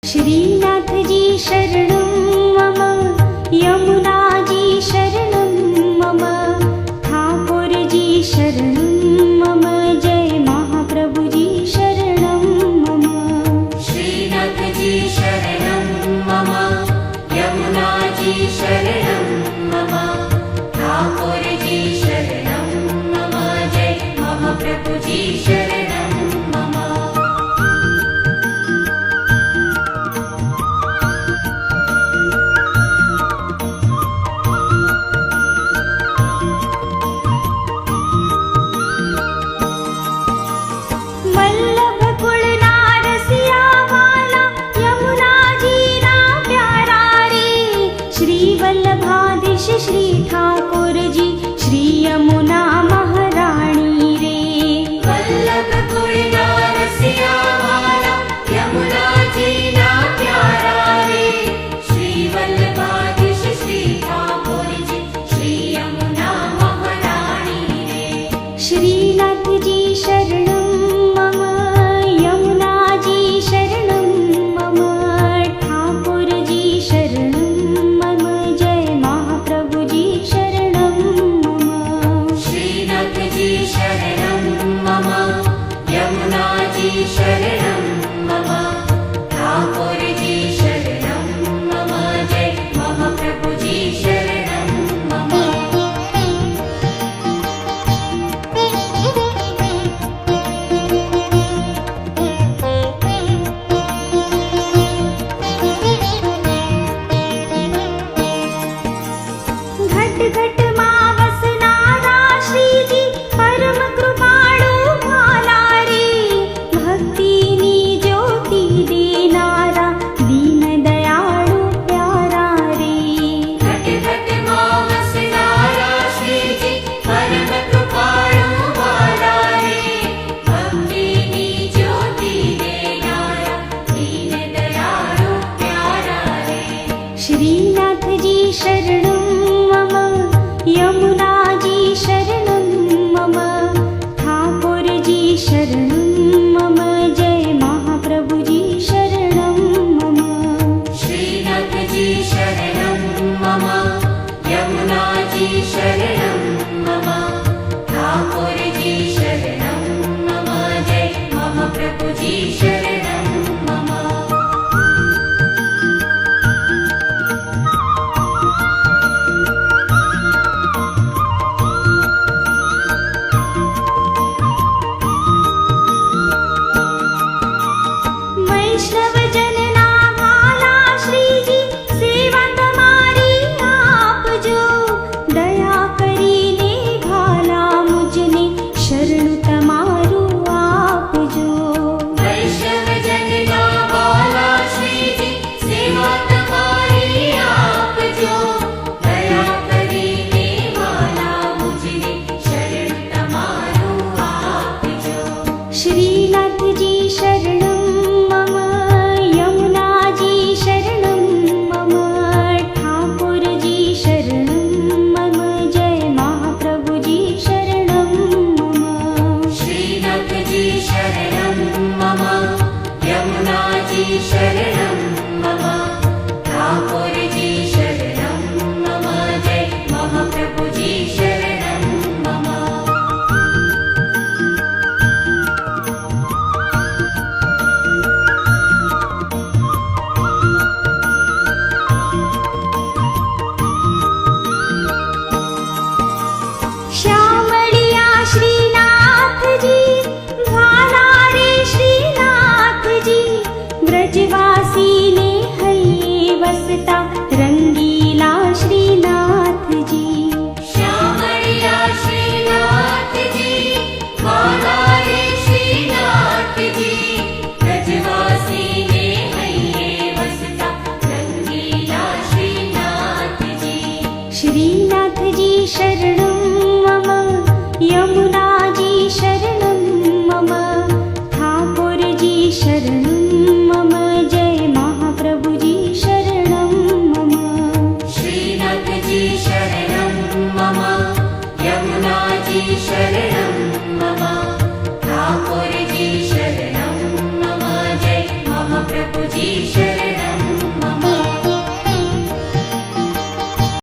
श्रीनाथजी शरणं मम, यमुनाजी शरणं मम, ठाकुरजी शरणं मम, जय महाप्रभुजी शरणं मम। श्रीनाथजी शरणं मम, यमुनाजी शरणं मम, ठाकुरजी शरणं मम, जय महाप्रभुजी शरणं मम। वल्लभ कुलना रसिया वाला, यमुनाजी ना प्यारा रे, श्री वल्लभाधीश श्री ठाकुर जी, श्री यमुना महारानी रे। वल्लभ कुलना रसिया वाला, यमुनाजी ना प्यारा रे, श्री वल्लभाधीश श्री ठाकुर जी, श्री यमुना महारानी रे। श्रीनाथजी शरणं मम, यमुनाजी शरणं मम, ठाकुरजी शरणं मम, जय महाप्रभुजी शरणं मम। श्रीनाथजी शरणं मम, यमुनाजी शरणं मम, ठाकुरजी शरणं मम, जय महाप्रभुजी शरणं मम। घट घट मां वसनारा श्रीजी, परम कृपाळु भाला रे, भक्तिनी ज्योति देनारा, दीन दयाळु प्यारा रे। घट घट मां वसनारा श्रीजी, परम कृपाळु भाला रे, भक्तिनी ज्योति देनारा, दीन दयाळु प्यारा रे। श्रीनाथजी शरणं मम, यमुनाजी शरणं मम, ठाकुरजी शरणं मम, जय महाप्रभुजी शरणं मम। श्रीनाथजी शरणं मम, यमुनाजी शरणं मम, ठाकुरजी शरणं मम, जय महाप्रभुजी शरणं मम। वैष्णव जनना भाला श्रीजी, सेवा तमारी आपजो, दया करीने भाला मुझने, शरणु तमारू आपजो। वैष्णव जनना वाला श्रीजी, सेवा तमारी आपजो, दया करीने वाला मुझने, शरण तमारू आपजो। श्रीनाथजी शरणं मम, यमुनाजी शरणं मम, ठाकुरजी शरणं मम, जय महाप्रभुजी शरणं मम। श्रीनाथजी शरणं मम, यमुनाजी शरणं मम, ठाकुरजी शरणं मम, जय महाप्रभुजी शरणं मम। श्यामळिया श्रीनाथजी, भाला रे श्रीनाथजी, ब्रजवासी ने हये वसता